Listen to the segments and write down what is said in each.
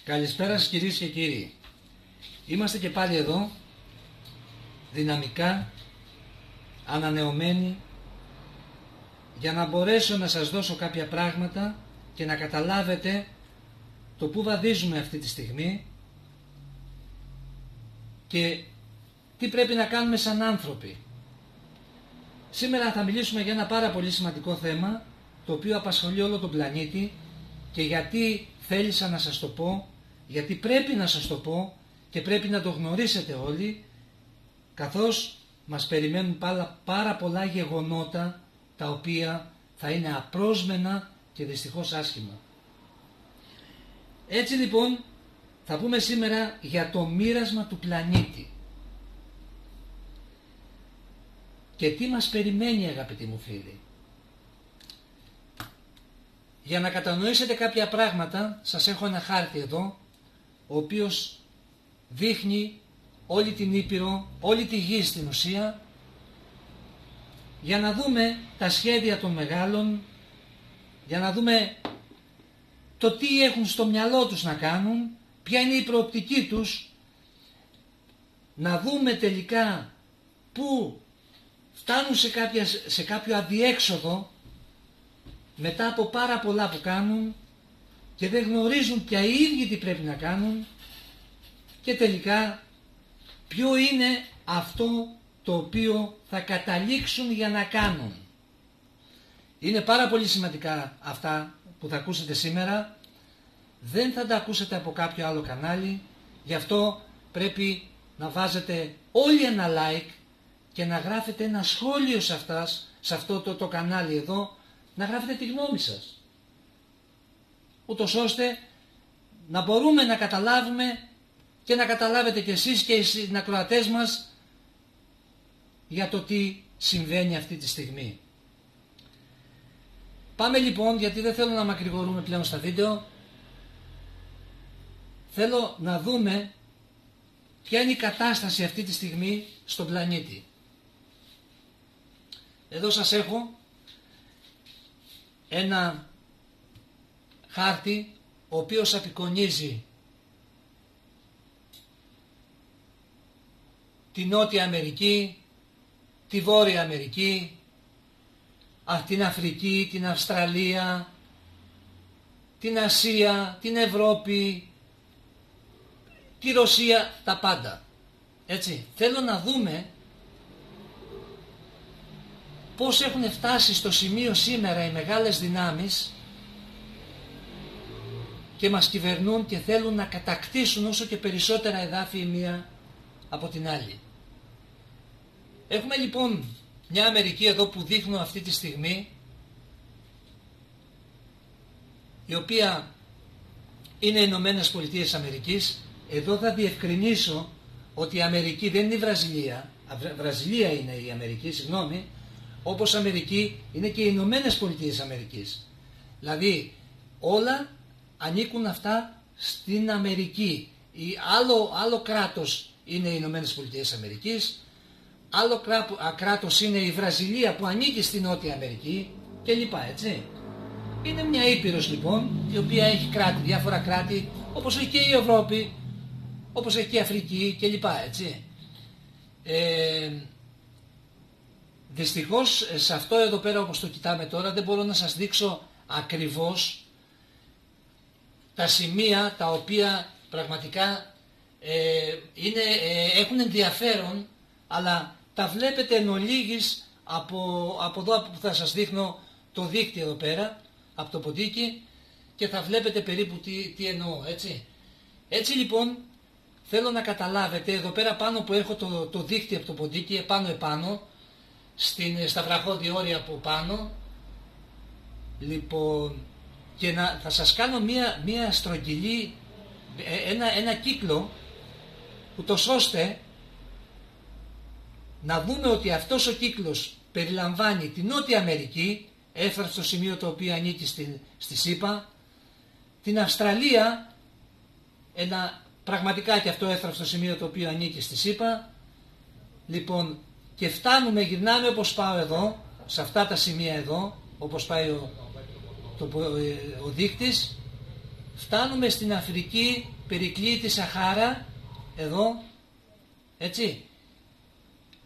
Καλησπέρα σας κυρίες και κύριοι. Είμαστε και πάλι εδώ, δυναμικά, ανανεωμένοι, για να μπορέσω να σας δώσω κάποια πράγματα και να καταλάβετε το πού βαδίζουμε αυτή τη στιγμή και τι πρέπει να κάνουμε σαν άνθρωποι. Σήμερα θα μιλήσουμε για ένα πάρα πολύ σημαντικό θέμα, το οποίο απασχολεί όλο τον πλανήτη, και γιατί θέλησα να σας το πω, γιατί πρέπει να σας το πω και πρέπει να το γνωρίσετε όλοι, καθώς μας περιμένουν πάρα πολλά γεγονότα τα οποία θα είναι απρόσμενα και δυστυχώς άσχημα. Έτσι λοιπόν θα πούμε σήμερα για το μοίρασμα του πλανήτη. Και τι μας περιμένει, αγαπητοί μου φίλοι. Για να κατανοήσετε κάποια πράγματα, σας έχω ένα χάρτη εδώ, ο οποίος δείχνει όλη την Ήπειρο, όλη τη γη στην ουσία, για να δούμε τα σχέδια των μεγάλων, για να δούμε το τι έχουν στο μυαλό τους να κάνουν, ποια είναι η προοπτική τους, να δούμε τελικά πού φτάνουν σε κάποιο αδιέξοδο μετά από πάρα πολλά που κάνουν και δεν γνωρίζουν πια οι ίδιοι τι πρέπει να κάνουν, και τελικά ποιο είναι αυτό το οποίο θα καταλήξουν για να κάνουν. Είναι πάρα πολύ σημαντικά αυτά που θα ακούσετε σήμερα. Δεν θα τα ακούσετε από κάποιο άλλο κανάλι, γι' αυτό πρέπει να βάζετε όλοι ένα like και να γράφετε ένα σχόλιο σε αυτό το κανάλι εδώ, να γράφετε τη γνώμη σας, ούτως ώστε να μπορούμε να καταλάβουμε και να καταλάβετε κι εσείς και οι συνακροατές μας για το τι συμβαίνει αυτή τη στιγμή. Πάμε λοιπόν, γιατί δεν θέλω να μακρηγορούμε πλέον στα βίντεο. Θέλω να δούμε ποια είναι η κατάσταση αυτή τη στιγμή στον πλανήτη. Εδώ σας έχω ένα χάρτη ο οποίος απεικονίζει τη Νότια Αμερική, τη Βόρεια Αμερική, την Αφρική, την Αυστραλία, την Ασία, την Ευρώπη, τη Ρωσία, τα πάντα. Έτσι, θέλω να δούμε πώς έχουν φτάσει στο σημείο σήμερα οι μεγάλες δυνάμεις και μας κυβερνούν και θέλουν να κατακτήσουν όσο και περισσότερα εδάφη η μία από την άλλη. Έχουμε λοιπόν μια Αμερική εδώ που δείχνω αυτή τη στιγμή, η οποία είναι οι Ηνωμένες Πολιτείες Αμερικής. Εδώ θα διευκρινίσω ότι η Αμερική δεν είναι η Βραζιλία. Βραζιλία είναι η Αμερική, συγγνώμη. Όπως Αμερική είναι και οι Ηνωμένες Πολιτείες Αμερικής. Δηλαδή όλα ανήκουν αυτά στην Αμερική. Άλλο κράτος είναι οι Ηνωμένες Πολιτείες Αμερικής, άλλο κράτος είναι η Βραζιλία που ανήκει στην Νότια Αμερική κλπ. Έτσι. Είναι μια ήπειρος λοιπόν, η οποία έχει κράτη, διάφορα κράτη, όπως έχει και η Ευρώπη, όπως έχει και η Αφρική κλπ. Έτσι. Δυστυχώς σε αυτό εδώ πέρα, όπως το κοιτάμε τώρα, δεν μπορώ να σας δείξω ακριβώς τα σημεία τα οποία πραγματικά έχουν ενδιαφέρον, αλλά τα βλέπετε εν ολίγης από εδώ που θα σας δείχνω το δίκτυο εδώ πέρα, από το ποντίκι, και θα βλέπετε περίπου τι εννοώ, έτσι. Έτσι λοιπόν θέλω να καταλάβετε εδώ πέρα πάνω που έχω το δίκτυο από το ποντίκι, επάνω στα βραχώδη όρια από πάνω, λοιπόν, και θα σας κάνω μία στρογγυλή, ένα κύκλο, ούτως ώστε να δούμε ότι αυτός ο κύκλος περιλαμβάνει την Νότια Αμερική, έφτασε στο σημείο το οποίο ανήκει στη ΣΥΠΑ, την Αυστραλία, πραγματικά και αυτό έφτασε στο σημείο το οποίο ανήκει στη ΣΥΠΑ, λοιπόν, και γυρνάμε όπως πάω εδώ, σε αυτά τα σημεία εδώ, όπως πάει ο δείκτης, φτάνουμε στην Αφρική, περικλεί τη Σαχάρα, εδώ, έτσι,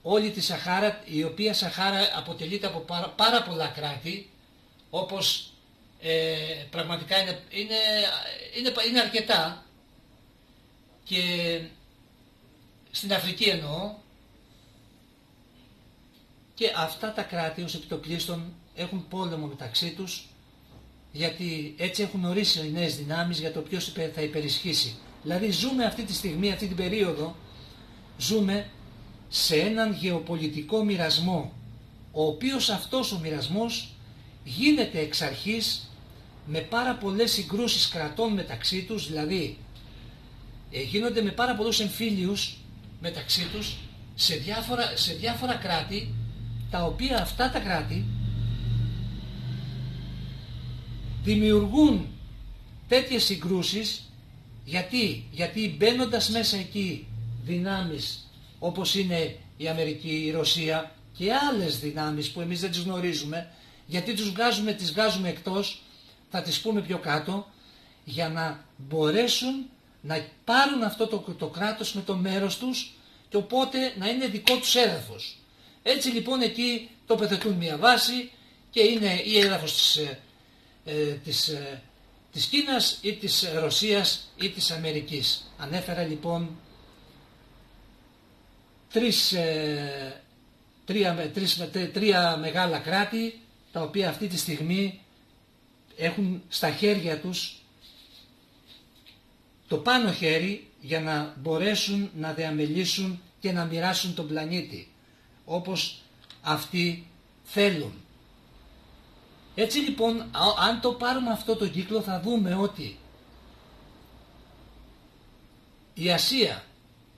όλη τη Σαχάρα, η οποία Σαχάρα αποτελείται από πάρα πολλά κράτη, όπως πραγματικά είναι αρκετά, και στην Αφρική εννοώ, και αυτά τα κράτη ως επιτοπλίστων έχουν πόλεμο μεταξύ τους, γιατί έτσι έχουν ορίσει οι νέες δυνάμεις για το ποιος θα υπερισχύσει. Δηλαδή ζούμε αυτή τη στιγμή, αυτή την περίοδο, ζούμε σε έναν γεωπολιτικό μοιρασμό, ο οποίος αυτός ο μοιρασμός γίνεται εξ αρχής με πάρα πολλές συγκρούσεις κρατών μεταξύ τους, δηλαδή γίνονται με πάρα πολλούς εμφύλιους μεταξύ τους σε διάφορα κράτη, τα οποία αυτά τα κράτη δημιουργούν τέτοιες συγκρούσεις. Γιατί μπαίνοντας μέσα εκεί δυνάμεις όπως είναι η Αμερική, η Ρωσία και άλλες δυνάμεις που εμείς δεν τις γνωρίζουμε, γιατί τις βγάζουμε εκτός, θα τις πούμε πιο κάτω, για να μπορέσουν να πάρουν αυτό το κράτος με το μέρος τους και οπότε να είναι δικό τους έδαφος. Έτσι λοιπόν εκεί τοποθετούν μια βάση και είναι η έδαφος της Κίνας ή της Ρωσίας ή της Αμερικής. Ανέφερα λοιπόν τρία μεγάλα κράτη, τα οποία αυτή τη στιγμή έχουν στα χέρια τους το πάνω χέρι για να μπορέσουν να διαμελήσουν και να μοιράσουν τον πλανήτη όπως αυτοί θέλουν. Έτσι λοιπόν, αν το πάρουμε αυτό το κύκλο, θα δούμε ότι η Ασία,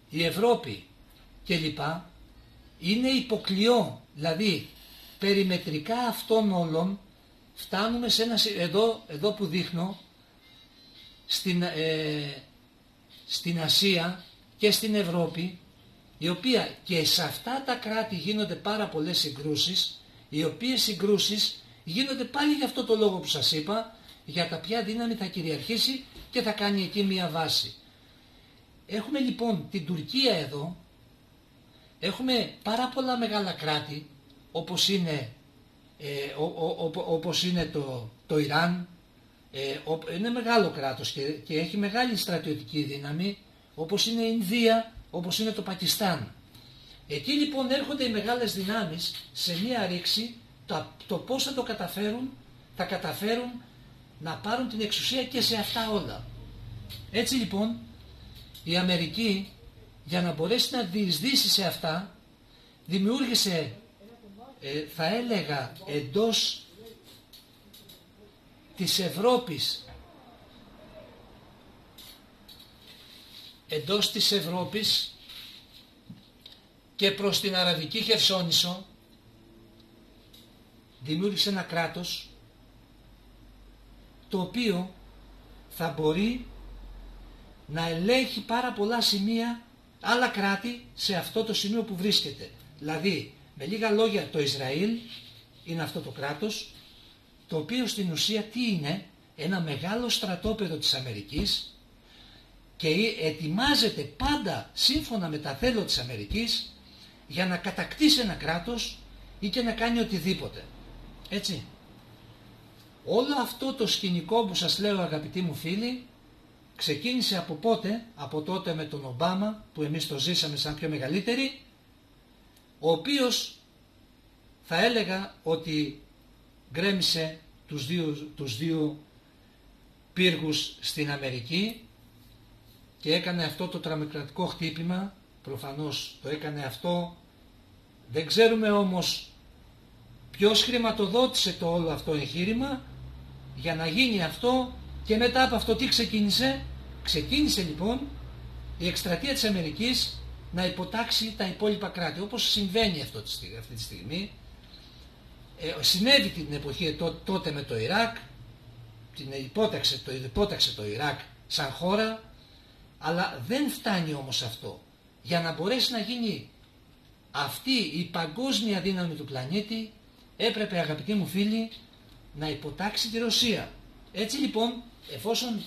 η Ευρώπη κλπ. Είναι υποκλειό, δηλαδή περιμετρικά αυτών όλων φτάνουμε σε ένα, εδώ που δείχνω, στην Ασία και στην Ευρώπη, η οποία και σε αυτά τα κράτη γίνονται πάρα πολλές συγκρούσεις, οι οποίες συγκρούσεις γίνονται πάλι για αυτό το λόγο που σας είπα, για τα ποια δύναμη θα κυριαρχήσει και θα κάνει εκεί μία βάση. Έχουμε λοιπόν την Τουρκία εδώ, έχουμε πάρα πολλά μεγάλα κράτη, όπως είναι το Ιράν, είναι μεγάλο κράτος και έχει μεγάλη στρατιωτική δύναμη, όπως είναι η Ινδία, όπως είναι το Πακιστάν. Εκεί λοιπόν έρχονται οι μεγάλες δυνάμεις σε μία ρήξη, το πώς θα το καταφέρουν, θα καταφέρουν να πάρουν την εξουσία και σε αυτά όλα. Έτσι λοιπόν η Αμερική, για να μπορέσει να διεισδύσει σε αυτά, δημιούργησε, θα έλεγα, εντός της Ευρώπης και προς την Αραβική Χερσόνησο, δημιούργησε ένα κράτος το οποίο θα μπορεί να ελέγχει πάρα πολλά σημεία, άλλα κράτη σε αυτό το σημείο που βρίσκεται. Δηλαδή, με λίγα λόγια, το Ισραήλ είναι αυτό το κράτος, το οποίο στην ουσία τι είναι? Ένα μεγάλο στρατόπεδο της Αμερικής, και ετοιμάζεται πάντα σύμφωνα με τα θέλω της Αμερικής για να κατακτήσει ένα κράτος ή και να κάνει οτιδήποτε. Έτσι. Όλο αυτό το σκηνικό που σας λέω, αγαπητοί μου φίλοι, ξεκίνησε από πότε? Από τότε με τον Ομπάμα, που εμείς το ζήσαμε σαν πιο μεγαλύτεροι, ο οποίος θα έλεγα ότι γκρέμισε τους δύο πύργους στην Αμερική και έκανε αυτό το τρομοκρατικό χτύπημα. Προφανώς το έκανε αυτό, δεν ξέρουμε όμως ποιος χρηματοδότησε το όλο αυτό εγχείρημα για να γίνει αυτό, και μετά από αυτό τι ξεκίνησε? Ξεκίνησε λοιπόν η εκστρατεία της Αμερικής να υποτάξει τα υπόλοιπα κράτη, όπως συμβαίνει αυτή τη στιγμή. Συνέβη την εποχή τότε με το Ιράκ, υπόταξε το Ιράκ σαν χώρα, αλλά δεν φτάνει όμως αυτό. Για να μπορέσει να γίνει αυτή η παγκόσμια δύναμη του πλανήτη, έπρεπε, αγαπητοί μου φίλοι, να υποτάξει τη Ρωσία. Έτσι λοιπόν, εφόσον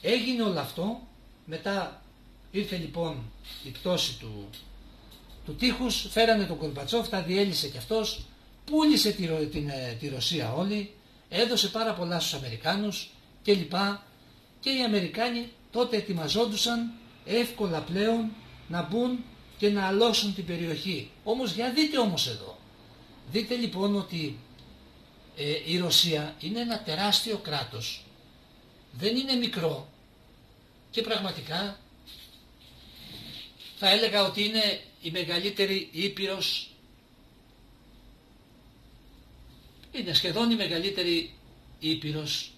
Έγινε όλο αυτό, μετά ήρθε λοιπόν η πτώση του τείχους, φέρανε τον Γκορμπατσόφ, τα διέλυσε κι αυτός, πούλησε τη Ρωσία όλη, έδωσε πάρα πολλά στους Αμερικάνους κλπ. Και οι Αμερικάνοι τότε ετοιμαζόντουσαν εύκολα πλέον να μπουν και να αλώσουν την περιοχή. Όμως για δείτε όμως εδώ, δείτε λοιπόν ότι η Ρωσία είναι ένα τεράστιο κράτος, δεν είναι μικρό και πραγματικά θα έλεγα ότι είναι η μεγαλύτερη ήπειρος, είναι σχεδόν η μεγαλύτερη ήπειρος,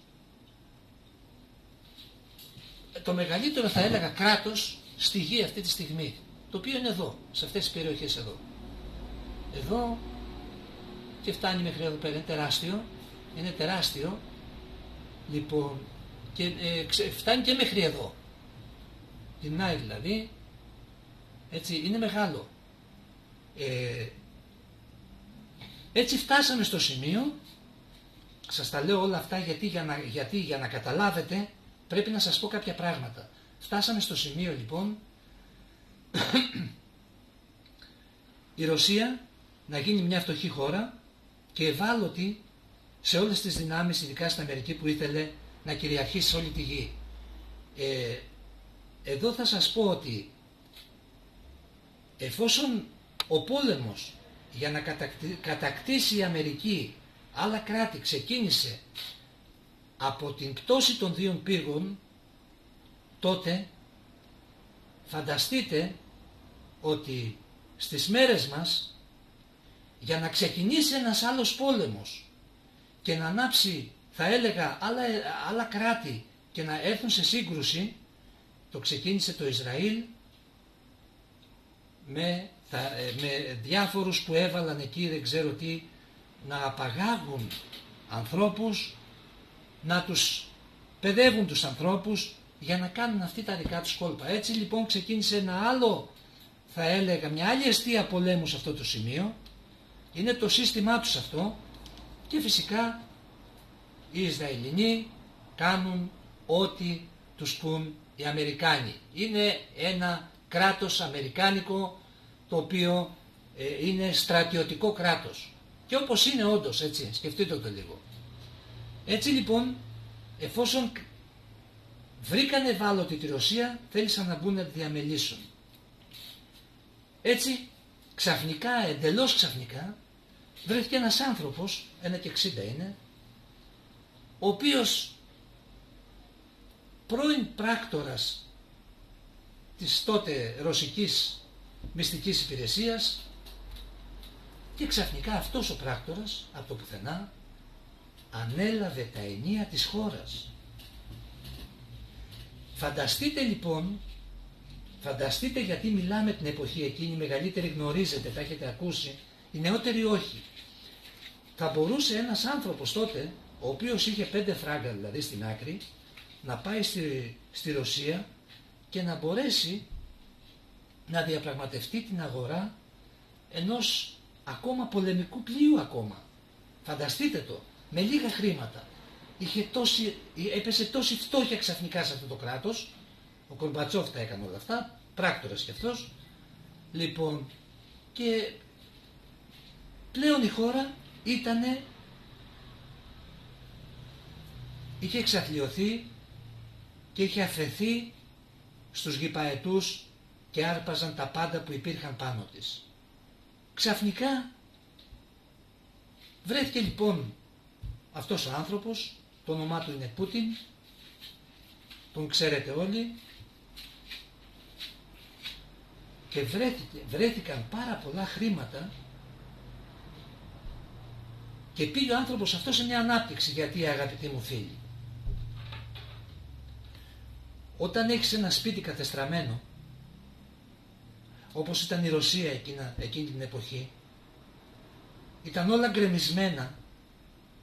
το μεγαλύτερο θα έλεγα κράτος στη γη αυτή τη στιγμή, το οποίο είναι εδώ, σε αυτές τις περιοχές εδώ. Εδώ και φτάνει μέχρι εδώ πέρα, είναι τεράστιο, λοιπόν, και φτάνει και μέχρι εδώ, γυρνάει δηλαδή, έτσι, είναι μεγάλο. Έτσι φτάσαμε στο σημείο, σας τα λέω όλα αυτά γιατί για να καταλάβετε πρέπει να σας πω κάποια πράγματα. Φτάσαμε στο σημείο λοιπόν η Ρωσία να γίνει μια φτωχή χώρα και ευάλωτη σε όλες τις δυνάμεις, ειδικά στην Αμερική που ήθελε να κυριαρχήσει σε όλη τη γη. Εδώ θα σας πω ότι εφόσον ο πόλεμος για να κατακτήσει η Αμερική άλλα κράτη ξεκίνησε από την πτώση των δύο πύργων, τότε φανταστείτε ότι στις μέρες μας για να ξεκινήσει ένας άλλος πόλεμος και να ανάψει, θα έλεγα, άλλα κράτη και να έρθουν σε σύγκρουση, το ξεκίνησε το Ισραήλ με διάφορους που έβαλαν εκεί δεν ξέρω τι, να απαγάγουν ανθρώπους, να τους παιδεύουν τους ανθρώπους για να κάνουν αυτοί τα δικά τους κόλπα. Έτσι λοιπόν ξεκίνησε ένα άλλο, θα έλεγα, μια άλλη αιστεία πολέμου σε αυτό το σημείο, είναι το σύστημά τους αυτό και φυσικά οι Ισραηλινοί κάνουν ό,τι τους πουν οι Αμερικάνοι. Είναι ένα κράτος αμερικάνικο το οποίο είναι στρατιωτικό κράτος και όπως είναι όντως, έτσι, σκεφτείτε το λίγο. Έτσι λοιπόν, εφόσον βρήκανε ευάλωτη τη Ρωσία, θέλησαν να μπουν να τη διαμελήσουν. Έτσι ξαφνικά, εντελώς ξαφνικά, βρέθηκε ένας άνθρωπος, 1,60 είναι, ο οποίος πρώην πράκτορας της τότε ρωσικής μυστικής υπηρεσίας, και ξαφνικά αυτός ο πράκτορας από το πουθενά ανέλαβε τα ενία της χώρας. Φανταστείτε λοιπόν, φανταστείτε, γιατί μιλάμε την εποχή εκείνη, οι μεγαλύτεροι γνωρίζετε, τα έχετε ακούσει, οι νεότεροι όχι. Θα μπορούσε ένας άνθρωπος τότε, ο οποίος είχε 5 φράγκα δηλαδή στην άκρη, να πάει στη Ρωσία και να μπορέσει να διαπραγματευτεί την αγορά ενός ακόμα πολεμικού πλοίου ακόμα. Φανταστείτε το, με λίγα χρήματα. Έπεσε τόση φτώχεια ξαφνικά σε αυτό το κράτος, ο Γκορμπατσόφ τα έκανε όλα αυτά, πράκτορας κι αυτός, λοιπόν, και πλέον η χώρα είχε εξαθλιωθεί και είχε αφαιθεί στους γηπαετούς και άρπαζαν τα πάντα που υπήρχαν πάνω της. Ξαφνικά βρέθηκε λοιπόν αυτός ο άνθρωπος, το όνομά του είναι Πούτιν, τον ξέρετε όλοι, και βρέθηκαν πάρα πολλά χρήματα και πήγε ο άνθρωπος αυτός σε μια ανάπτυξη. Γιατί, αγαπητοί μου φίλοι, όταν έχεις ένα σπίτι κατεστραμμένο, όπως ήταν η Ρωσία εκείνη την εποχή, ήταν όλα γκρεμισμένα,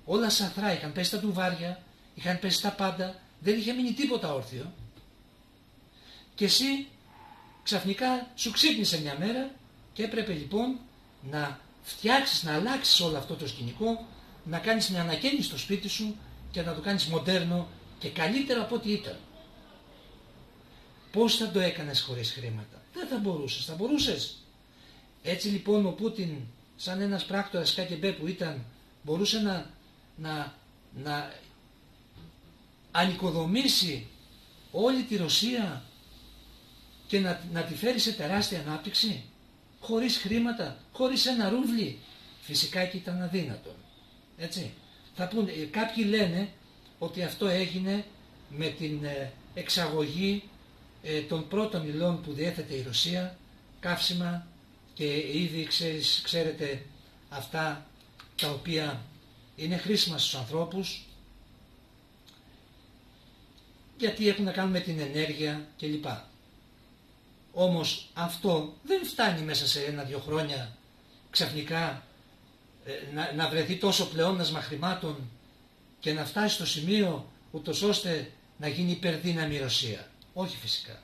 όλα σαθρά, είχαν πέσει τα τουβάρια, είχαν πέσει τα πάντα, δεν είχε μείνει τίποτα όρθιο, και εσύ ξαφνικά σου ξύπνησε μια μέρα και έπρεπε λοιπόν να φτιάξεις, να αλλάξεις όλο αυτό το σκηνικό, να κάνεις μια ανακαίνιση στο σπίτι σου και να το κάνεις μοντέρνο και καλύτερο από ό,τι ήταν. Πώς θα το έκανες χωρίς χρήματα? Δεν θα μπορούσες. Θα μπορούσες? Έτσι λοιπόν ο Πούτιν, σαν ένας πράκτορας ΚΑΚΕΜΠΕ που ήταν, μπορούσε να ανοικοδομήσει όλη τη Ρωσία και να τη φέρει σε τεράστια ανάπτυξη, χωρίς χρήματα, χωρίς ένα ρούβλι? Φυσικά και ήταν αδύνατον. Έτσι. Κάποιοι λένε ότι αυτό έγινε με την εξαγωγή των πρώτων υλών που διέθετε η Ρωσία, καύσιμα και ήδη ξέρετε αυτά τα οποία είναι χρήσιμα στους ανθρώπους, γιατί έχουν να κάνουν με την ενέργεια κλπ. Όμως αυτό δεν φτάνει μέσα σε 1-2 χρόνια ξαφνικά να βρεθεί τόσο πλεόνασμα χρημάτων και να φτάσει στο σημείο ούτως ώστε να γίνει υπερδύναμη η Ρωσία. Όχι φυσικά.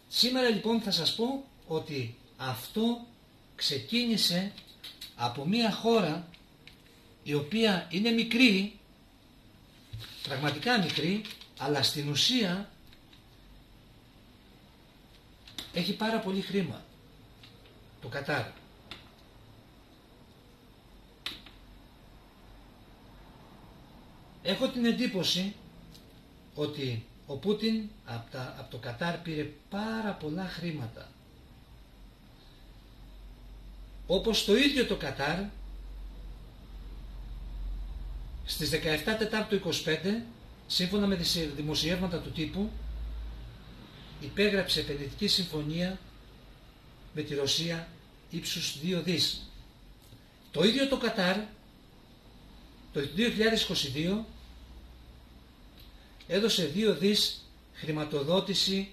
Σήμερα λοιπόν θα σας πω ότι αυτό ξεκίνησε από μια χώρα η οποία είναι μικρή, πραγματικά μικρή, αλλά στην ουσία έχει πάρα πολύ χρήμα. Το Κατάρ. Έχω την εντύπωση ότι ο Πούτιν από το Κατάρ πήρε πάρα πολλά χρήματα. Όπως το ίδιο το Κατάρ στις 17 Τετάρτου 25, σύμφωνα με τις δημοσιεύματα του τύπου, υπέγραψε επενδυτική συμφωνία με τη Ρωσία ύψους 2 δις. Το ίδιο το Κατάρ το 2022 έδωσε 2 δις χρηματοδότηση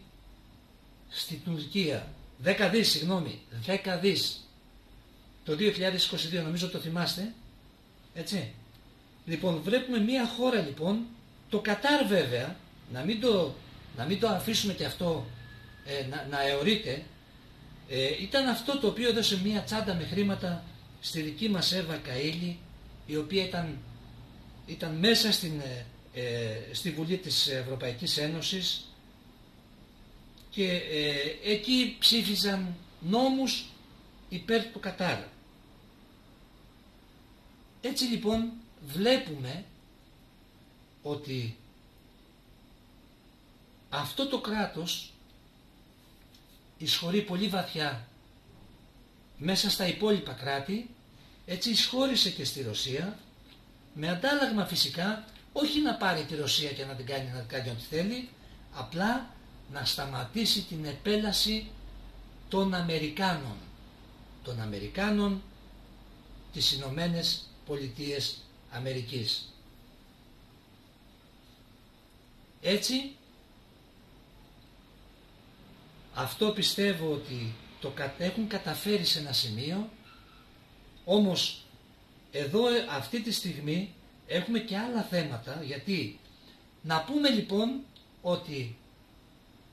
στη Τουρκία. 10 δις, 10 δις. Το 2022, νομίζω το θυμάστε, έτσι. Λοιπόν, βλέπουμε μια χώρα λοιπόν, το Κατάρ βέβαια, να μην το αφήσουμε και αυτό να αιωρείται, ήταν αυτό το οποίο έδωσε μια τσάντα με χρήματα στη δική μας Εύα Καΐλη, η οποία ήταν μέσα στη Βουλή της Ευρωπαϊκής Ένωσης και εκεί ψήφιζαν νόμους υπέρ του Κατάρ. Έτσι λοιπόν βλέπουμε ότι αυτό το κράτος εισχωρεί πολύ βαθιά μέσα στα υπόλοιπα κράτη, έτσι εισχώρησε και στη Ρωσία, με αντάλλαγμα φυσικά όχι να πάρει τη Ρωσία και να κάνει ό,τι θέλει, απλά να σταματήσει την επέλαση των Αμερικάνων της Ηνωμένες Πολιτείες Αμερικής. Έτσι, αυτό πιστεύω ότι το έχουν καταφέρει σε ένα σημείο, όμως εδώ αυτή τη στιγμή έχουμε και άλλα θέματα, γιατί να πούμε λοιπόν ότι,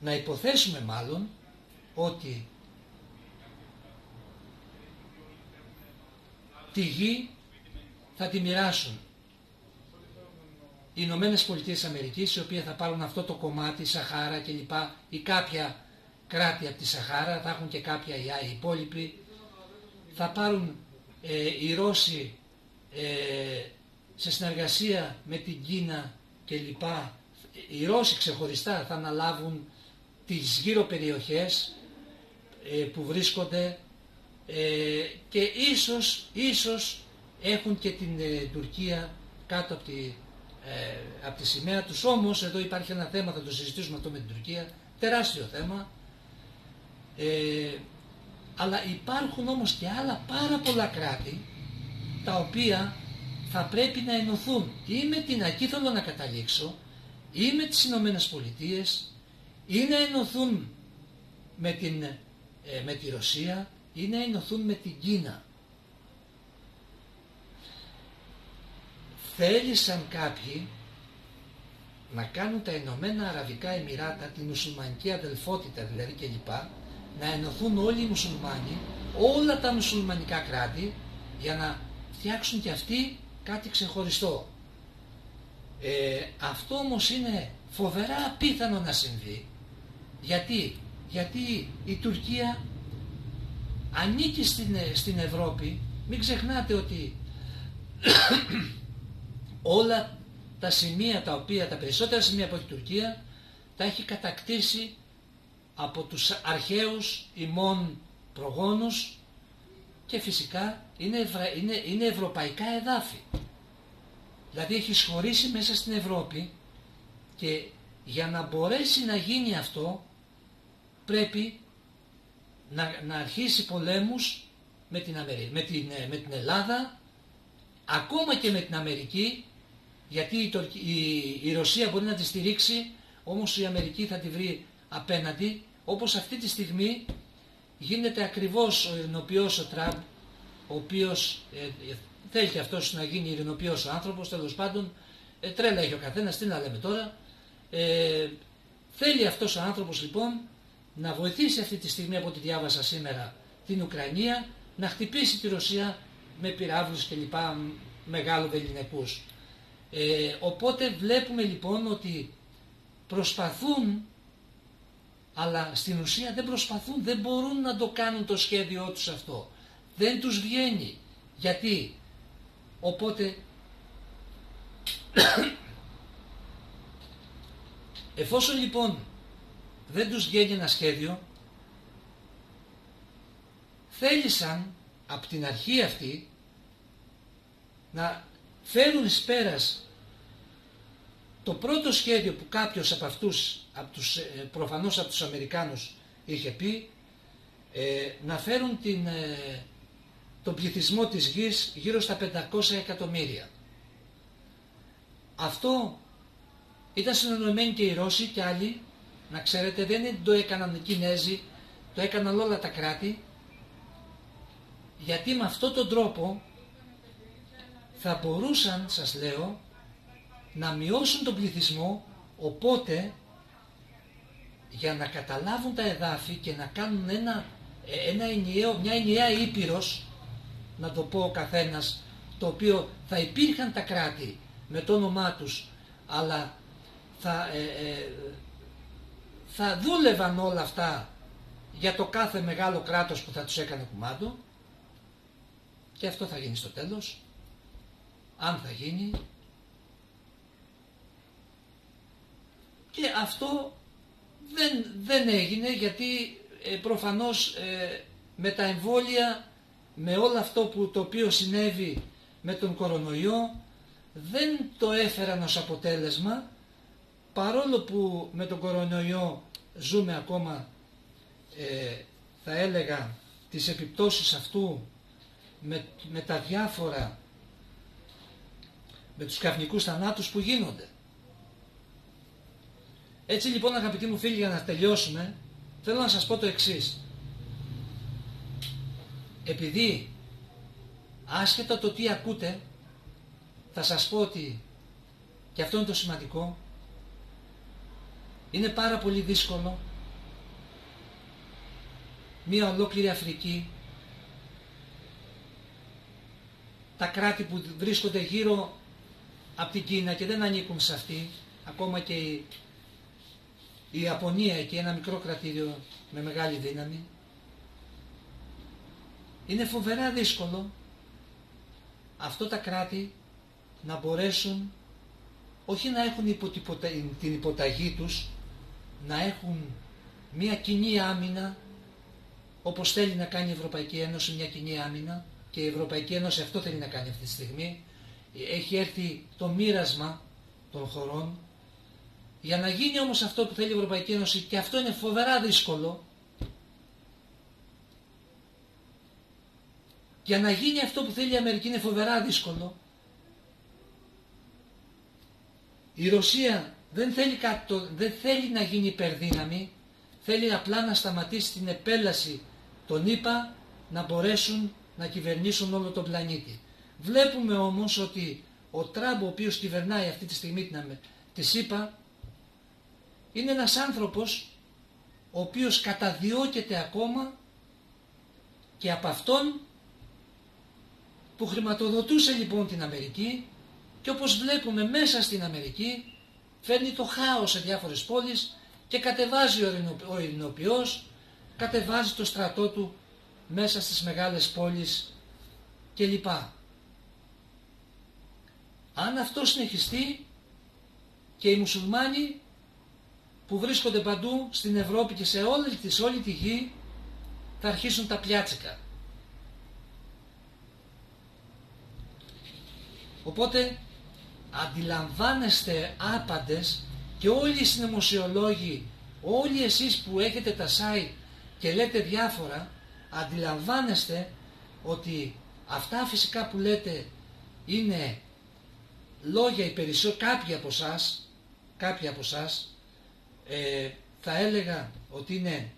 να υποθέσουμε μάλλον, ότι τη γη θα τη μοιράσουν οι Ηνωμένες Πολιτείες Αμερικής, οι οποίοι θα πάρουν αυτό το κομμάτι, Σαχάρα κλπ, ή κάποια κράτη από τη Σαχάρα, θα έχουν και κάποια οι υπόλοιποι, θα πάρουν οι Ρώσοι σε συνεργασία με την Κίνα κλπ. Οι Ρώσοι ξεχωριστά θα αναλάβουν τις γύρω περιοχές που βρίσκονται και ίσως έχουν και την Τουρκία κάτω από τη σημαία τους. Όμως εδώ υπάρχει ένα θέμα, θα το συζητήσουμε αυτό με την Τουρκία, τεράστιο θέμα, αλλά υπάρχουν όμως και άλλα πάρα πολλά κράτη τα οποία θα πρέπει να ενωθούν ή με την, εκεί θέλω να καταλήξω, ή με τις Ηνωμένες Πολιτείες, ή να ενωθούν με τη Ρωσία, ή να ενωθούν με την Κίνα. Θέλησαν κάποιοι να κάνουν τα Ηνωμένα Αραβικά Εμιράτα, τη μουσουλμανική αδελφότητα δηλαδή κλπ, να ενωθούν όλοι οι μουσουλμάνοι, όλα τα μουσουλμανικά κράτη, για να φτιάξουν και αυτοί κάτι ξεχωριστό. Αυτό όμως είναι φοβερά απίθανο να συμβεί, Γιατί η Τουρκία ανήκει στην Ευρώπη. Μην ξεχνάτε ότι όλα τα σημεία τα περισσότερα σημεία από την Τουρκία τα έχει κατακτήσει από τους αρχαίους ημών προγόνους και φυσικά είναι ευρωπαϊκά εδάφη. Δηλαδή έχει σχωρήσει μέσα στην Ευρώπη και για να μπορέσει να γίνει αυτό πρέπει να αρχίσει πολέμους με την Ελλάδα, ακόμα και με την Αμερική, γιατί η Ρωσία μπορεί να τη στηρίξει, όμως η Αμερική θα τη βρει απέναντι, όπως αυτή τη στιγμή γίνεται ακριβώς ο ειρηνοποιός ο Τραμπ, ο οποίος θέλει και αυτός να γίνει ειρηνοποιός ο άνθρωπος, τέλος πάντων, τρέλα έχει ο καθένας, τι να λέμε τώρα, θέλει αυτός ο άνθρωπος λοιπόν να βοηθήσει αυτή τη στιγμή, από ό,τι διάβασα σήμερα, την Ουκρανία, να χτυπήσει τη Ρωσία με πυράβλους και λοιπά μεγάλοβελληνικούς. Οπότε βλέπουμε λοιπόν ότι προσπαθούν, αλλά στην ουσία δεν προσπαθούν, δεν μπορούν να το κάνουν το σχέδιό τους αυτό. Δεν τους βγαίνει. Γιατί? Οπότε εφόσον λοιπόν δεν τους βγαίνει ένα σχέδιο, θέλησαν από την αρχή αυτή να φέρουν εις πέρας το πρώτο σχέδιο που κάποιος από αυτούς, προφανώς από τους Αμερικάνους είχε πει, να φέρουν τον πληθυσμό της γης γύρω στα 500 εκατομμύρια. Αυτό ήταν συνεννοημένοι και οι Ρώσοι και άλλοι, να ξέρετε, δεν το έκαναν οι Κινέζοι, το έκαναν όλα τα κράτη, γιατί με αυτόν τον τρόπο θα μπορούσαν, σας λέω, να μειώσουν τον πληθυσμό, οπότε για να καταλάβουν τα εδάφη και να κάνουν μια ενιαία ήπειρος, να το πω ο καθένας, το οποίο θα υπήρχαν τα κράτη με το όνομά τους, αλλά θα δούλευαν όλα αυτά για το κάθε μεγάλο κράτος που θα τους έκανε κουμάντο, και αυτό θα γίνει στο τέλος, αν θα γίνει. Και αυτό δεν έγινε, γιατί προφανώς με τα εμβόλια, με όλο αυτό το οποίο συνέβη με τον κορονοϊό, δεν το έφεραν ως αποτέλεσμα, παρόλο που με τον κορονοϊό ζούμε ακόμα, θα έλεγα, τις επιπτώσεις αυτού με τα διάφορα, με τους καυνικούς θανάτους που γίνονται. Έτσι λοιπόν, αγαπητοί μου φίλοι, για να τελειώσουμε, θέλω να σας πω το εξής. Επειδή άσχετα το τι ακούτε, θα σας πω ότι, και αυτό είναι το σημαντικό, είναι πάρα πολύ δύσκολο μία ολόκληρη Αφρική, τα κράτη που βρίσκονται γύρω από την Κίνα και δεν ανήκουν σε αυτή, ακόμα και η Ιαπωνία εκεί, ένα μικρό κρατήριο με μεγάλη δύναμη, είναι φοβερά δύσκολο αυτό τα κράτη να μπορέσουν όχι να έχουν την υποταγή τους, να έχουν μια κοινή άμυνα, όπως θέλει να κάνει η Ευρωπαϊκή Ένωση, μια κοινή άμυνα, και η Ευρωπαϊκή Ένωση αυτό θέλει να κάνει αυτή τη στιγμή. Έχει έρθει το μοίρασμα των χωρών. Για να γίνει όμως αυτό που θέλει η Ευρωπαϊκή Ένωση, και αυτό είναι φοβερά δύσκολο, για να γίνει αυτό που θέλει η Αμερική είναι φοβερά δύσκολο. Η Ρωσία δεν θέλει να γίνει υπερδύναμη, θέλει απλά να σταματήσει την επέλαση των ΗΠΑ να μπορέσουν να κυβερνήσουν όλο τον πλανήτη. Βλέπουμε όμως ότι ο Τραμπ, ο οποίος κυβερνάει αυτή τη στιγμή τις ΗΠΑ, είναι ένας άνθρωπος ο οποίος καταδιώκεται ακόμα και από αυτόν που χρηματοδοτούσε λοιπόν την Αμερική, και όπως βλέπουμε μέσα στην Αμερική φέρνει το χάος σε διάφορες πόλεις και κατεβάζει ο ειρηνοποιός, κατεβάζει το στρατό του μέσα στις μεγάλες πόλεις κλπ. Αν αυτό συνεχιστεί, και οι μουσουλμάνοι που βρίσκονται παντού στην Ευρώπη και σε όλη τη γη θα αρχίσουν τα πιάτσικα. Οπότε αντιλαμβάνεστε άπαντες, και όλοι οι συνωμοσιολόγοι, όλοι εσείς που έχετε τα site και λέτε διάφορα, αντιλαμβάνεστε ότι αυτά φυσικά που λέτε είναι λόγια κάποιοι από εσάς θα έλεγα ότι είναι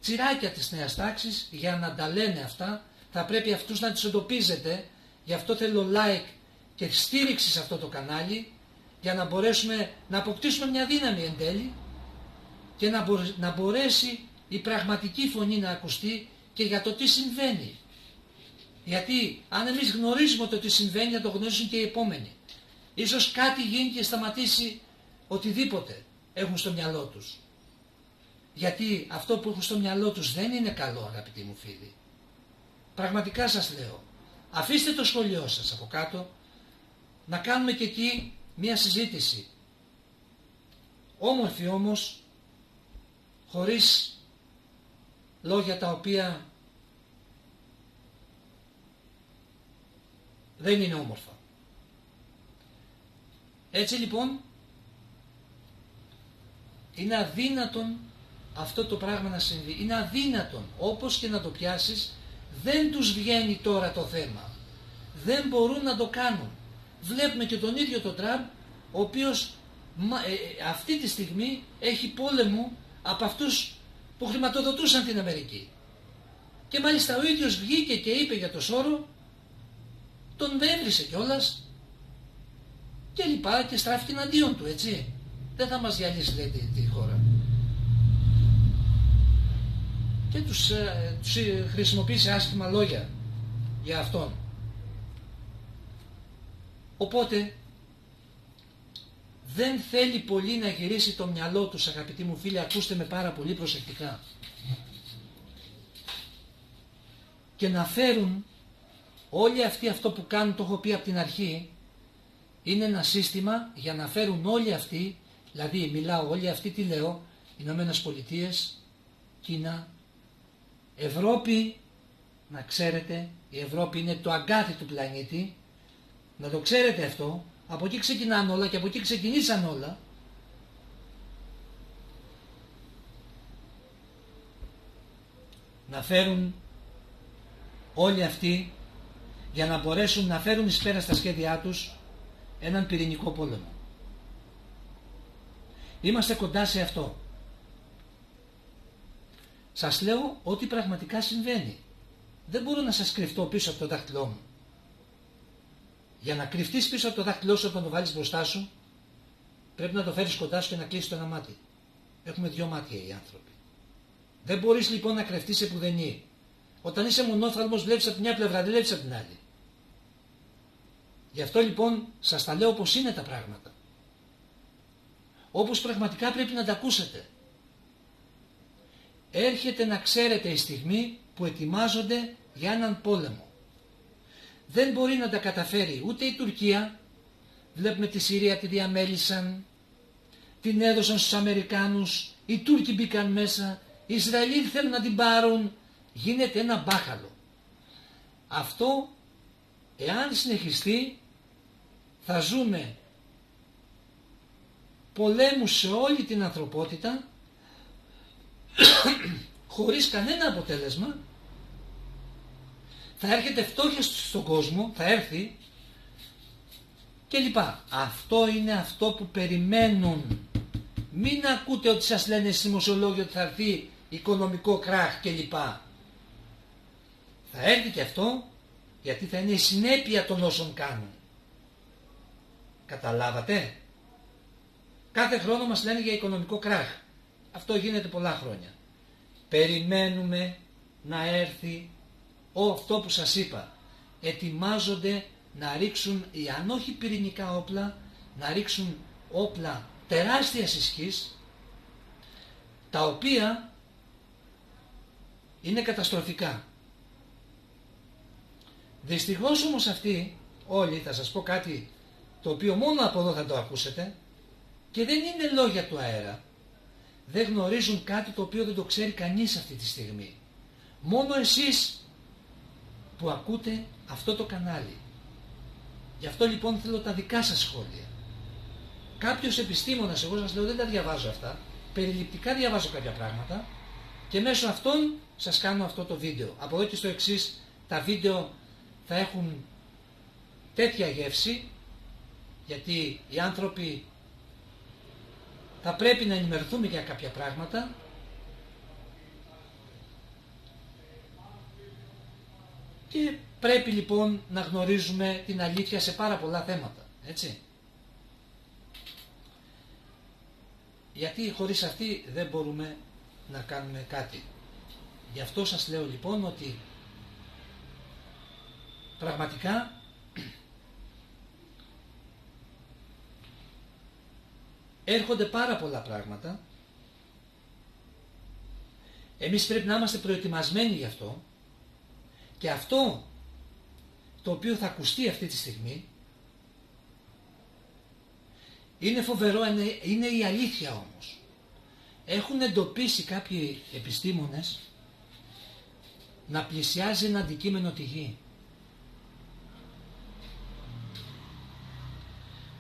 τσιράκια της νέας τάξης για να τα λένε αυτά. Θα πρέπει αυτούς να τους εντοπίζετε. Γι' αυτό θέλω like και στήριξη σε αυτό το κανάλι, για να μπορέσουμε να αποκτήσουμε μια δύναμη εν τέλει και να μπορέσει η πραγματική φωνή να ακουστεί και για το τι συμβαίνει. Γιατί αν εμείς γνωρίζουμε το τι συμβαίνει, θα το γνωρίζουν και οι επόμενοι. Ίσως κάτι γίνει και σταματήσει οτιδήποτε έχουν στο μυαλό τους. Γιατί αυτό που έχουν στο μυαλό τους δεν είναι καλό, αγαπητοί μου φίλοι. Πραγματικά σας λέω. Αφήστε το σχολείο σας από κάτω, να κάνουμε και εκεί μία συζήτηση. Όμορφη όμως, χωρίς λόγια τα οποία δεν είναι όμορφα. Έτσι λοιπόν, είναι αδύνατον αυτό το πράγμα να συμβεί. Είναι αδύνατον, όπως και να το πιάσεις, δεν τους βγαίνει τώρα το θέμα. Δεν μπορούν να το κάνουν. Βλέπουμε και τον ίδιο τον Τραμπ, ο οποίος αυτή τη στιγμή έχει πόλεμο από αυτούς που χρηματοδοτούσαν την Αμερική. Και μάλιστα ο ίδιος βγήκε και είπε για το Σόρο, τον έβρισε κιόλας και λοιπά και στράφηκε εναντίον του, έτσι. Δεν θα μας διαλύσει, λέει, τη χώρα. Και τους χρησιμοποίησε άσχημα λόγια για αυτόν. Οπότε δεν θέλει πολύ να γυρίσει το μυαλό τους, αγαπητοί μου φίλοι, ακούστε με πάρα πολύ προσεκτικά. Και να φέρουν όλοι αυτοί αυτό που κάνουν, το έχω πει από την αρχή, είναι ένα σύστημα για να φέρουν όλοι αυτοί, δηλαδή μιλάω όλοι αυτοί, τι λέω, Ηνωμένες Πολιτείες, Κίνα, Ευρώπη, να ξέρετε, η Ευρώπη είναι το αγκάθι του πλανήτη, να το ξέρετε αυτό, από εκεί ξεκινάνε όλα και από εκεί ξεκινήσαν όλα. Να φέρουν όλοι αυτοί για να μπορέσουν να φέρουν εις πέρα στα σχέδιά τους έναν πυρηνικό πόλεμο. Είμαστε κοντά σε αυτό. Σας λέω ότι πραγματικά συμβαίνει. Δεν μπορώ να σας κρυφτώ πίσω από το δάχτυλό μου. Για να κρυφτείς πίσω από το δάχτυλό σου όταν το βάλεις μπροστά σου, πρέπει να το φέρεις κοντά σου και να κλείσεις το ένα μάτι. Έχουμε δυο μάτια οι άνθρωποι. Δεν μπορείς λοιπόν να κρυφτείς επουδενή. Όταν είσαι μονόφθαλμος βλέπεις από την μια πλευρά, δεν βλέπεις από την άλλη. Γι' αυτό λοιπόν σας τα λέω όπως είναι τα πράγματα. Όπως πραγματικά πρέπει να τα ακούσετε. Έρχεται, να ξέρετε, η στιγμή που ετοιμάζονται για έναν πόλεμο. Δεν μπορεί να τα καταφέρει ούτε η Τουρκία, βλέπουμε τη Συρία τη διαμέλυσαν, την έδωσαν στους Αμερικάνους, οι Τούρκοι μπήκαν μέσα, οι Ισραηλοί θέλουν να την πάρουν, γίνεται ένα μπάχαλο. Αυτό, εάν συνεχιστεί, θα ζούμε πολέμους σε όλη την ανθρωπότητα, χωρίς κανένα αποτέλεσμα. Θα έρχεται φτώχεια στον κόσμο, θα έρθει και λοιπά. Αυτό είναι αυτό που περιμένουν. Μην ακούτε ότι σας λένε στις δημοσιολόγοι ότι θα έρθει οικονομικό κράχ και λοιπά. Θα έρθει και αυτό, γιατί θα είναι η συνέπεια των όσων κάνουν. Καταλάβατε? Κάθε χρόνο μας λένε για οικονομικό κράχ. Αυτό γίνεται πολλά χρόνια. Περιμένουμε να έρθει αυτό που σας είπα. Ετοιμάζονται να ρίξουν, αν όχι πυρηνικά όπλα, να ρίξουν όπλα τεράστιας ισχύς, τα οποία είναι καταστροφικά. Δυστυχώς όμως αυτοί όλοι, θα σας πω κάτι το οποίο μόνο από εδώ θα το ακούσετε, και δεν είναι λόγια του αέρα. Δεν γνωρίζουν κάτι το οποίο δεν το ξέρει κανείς αυτή τη στιγμή. Μόνο εσείς που ακούτε αυτό το κανάλι. Γι' αυτό λοιπόν θέλω τα δικά σας σχόλια. Κάποιος επιστήμονας, εγώ σας λέω δεν τα διαβάζω αυτά, περιληπτικά διαβάζω κάποια πράγματα και μέσω αυτών σας κάνω αυτό το βίντεο. Από εδώ και στο εξής τα βίντεο θα έχουν τέτοια γεύση, γιατί οι άνθρωποι θα πρέπει να ενημερωθούμε για κάποια πράγματα και πρέπει λοιπόν να γνωρίζουμε την αλήθεια σε πάρα πολλά θέματα, έτσι. Γιατί χωρίς αυτή δεν μπορούμε να κάνουμε κάτι. Γι' αυτό σας λέω λοιπόν ότι πραγματικά έρχονται πάρα πολλά πράγματα. Εμείς πρέπει να είμαστε προετοιμασμένοι γι' αυτό, και αυτό το οποίο θα ακουστεί αυτή τη στιγμή είναι φοβερό, είναι η αλήθεια όμως. Έχουν εντοπίσει κάποιοι επιστήμονες να πλησιάζει ένα αντικείμενο τη γη.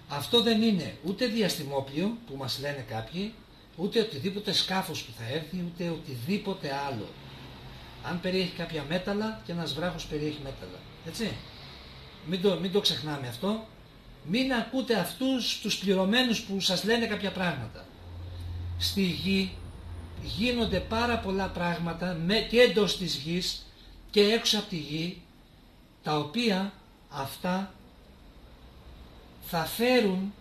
Αυτό δεν είναι ούτε διαστημόπλιο που μας λένε κάποιοι, ούτε οτιδήποτε σκάφος που θα έρθει, ούτε οτιδήποτε άλλο. Αν περιέχει κάποια μέταλλα, και ένας βράχος περιέχει μέταλλα. Έτσι. Μην το ξεχνάμε αυτό. Μην ακούτε αυτούς τους πληρωμένους που σας λένε κάποια πράγματα. Στη γη γίνονται πάρα πολλά πράγματα και εντός της γης και έξω από τη γη, τα οποία αυτά θα φέρουν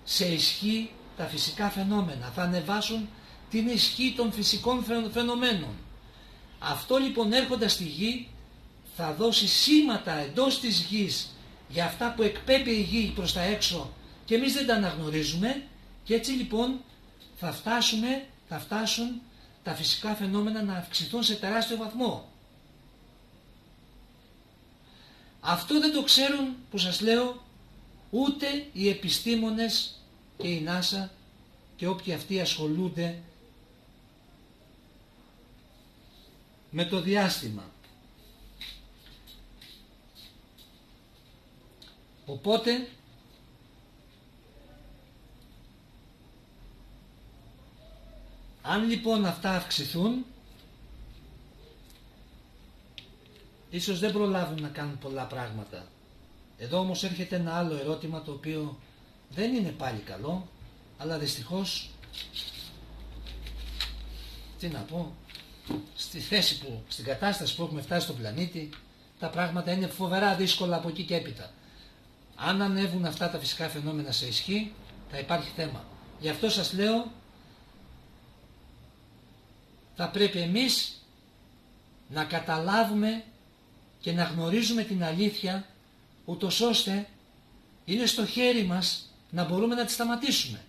σε ισχύ τα φυσικά φαινόμενα, θα ανεβάσουν την ισχύ των φυσικών φαινομένων. Αυτό λοιπόν έρχοντας στη γη θα δώσει σήματα εντός της γης για αυτά που εκπέμπει η γη προς τα έξω και εμείς δεν τα αναγνωρίζουμε, και έτσι λοιπόν θα φτάσουν τα φυσικά φαινόμενα να αυξηθούν σε τεράστιο βαθμό. Αυτό δεν το ξέρουν, που σας λέω, ούτε οι επιστήμονες και η NASA και όποιοι αυτοί ασχολούνται με το διάστημα. Οπότε αν λοιπόν αυτά αυξηθούν, ίσως δεν προλάβουν να κάνουν πολλά πράγματα. Εδώ όμως έρχεται ένα άλλο ερώτημα, το οποίο δεν είναι πάλι καλό, αλλά δυστυχώς, τι να πω, στην κατάσταση που έχουμε φτάσει στον πλανήτη, τα πράγματα είναι φοβερά δύσκολα από εκεί και έπειτα. Αν ανέβουν αυτά τα φυσικά φαινόμενα σε ισχύ, θα υπάρχει θέμα. Γι' αυτό σας λέω, θα πρέπει εμείς να καταλάβουμε και να γνωρίζουμε την αλήθεια, ούτως ώστε είναι στο χέρι μας να μπορούμε να τη σταματήσουμε.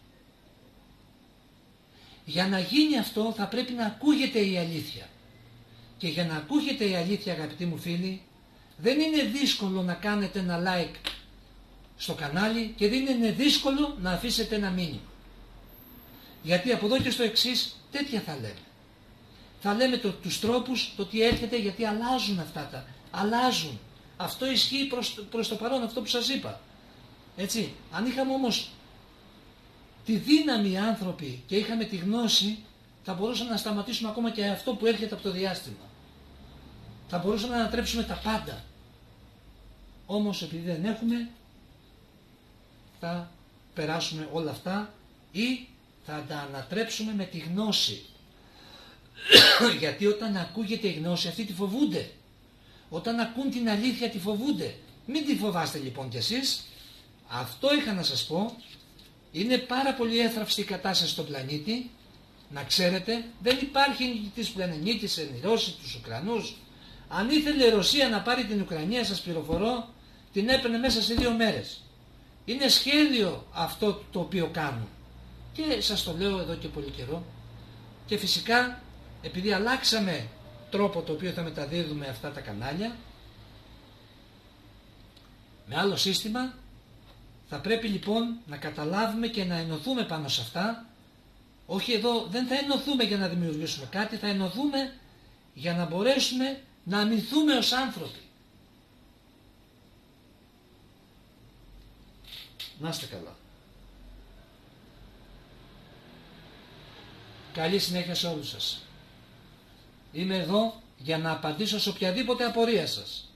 Για να γίνει αυτό θα πρέπει να ακούγεται η αλήθεια. Και για να ακούγεται η αλήθεια, αγαπητοί μου φίλοι, δεν είναι δύσκολο να κάνετε ένα like στο κανάλι και δεν είναι δύσκολο να αφήσετε ένα μήνυμα. Γιατί από εδώ και στο εξής τέτοια θα λέμε. Θα λέμε τους τρόπους, το τι έρχεται, γιατί αλλάζουν αυτά αλλάζουν. Αυτό ισχύει προς το παρόν, αυτό που σας είπα. Έτσι, αν είχαμε όμως τη δύναμη οι άνθρωποι και είχαμε τη γνώση, θα μπορούσαμε να σταματήσουμε ακόμα και αυτό που έρχεται από το διάστημα. Θα μπορούσαμε να ανατρέψουμε τα πάντα. Όμως επειδή δεν έχουμε, θα περάσουμε όλα αυτά ή θα τα ανατρέψουμε με τη γνώση. Γιατί όταν ακούγεται η γνώση, αυτοί τη φοβούνται. Όταν ακούν την αλήθεια τη φοβούνται. Μην τη φοβάστε λοιπόν κι εσείς. Αυτό είχα να σας πω. Είναι πάρα πολύ έθραυστη η κατάσταση στον πλανήτη. Να ξέρετε, δεν υπάρχει της πλανητής εν Ρώση, τους Ουκρανούς. Αν ήθελε η Ρωσία να πάρει την Ουκρανία, σας πληροφορώ, την έπαιρνε μέσα σε 2 μέρες. Είναι σχέδιο αυτό το οποίο κάνουν. Και σας το λέω εδώ και πολύ καιρό, Και φυσικά, επειδή αλλάξαμε τρόπο το οποίο θα μεταδίδουμε αυτά τα κανάλια, με άλλο σύστημα, θα πρέπει λοιπόν να καταλάβουμε και να ενωθούμε πάνω σε αυτά. Όχι εδώ, δεν θα ενωθούμε για να δημιουργήσουμε κάτι, θα ενωθούμε για να μπορέσουμε να αμυνθούμε ως άνθρωποι. Να είστε καλά. Καλή συνέχεια σε όλους σας. Είμαι εδώ για να απαντήσω σε οποιαδήποτε απορία σας.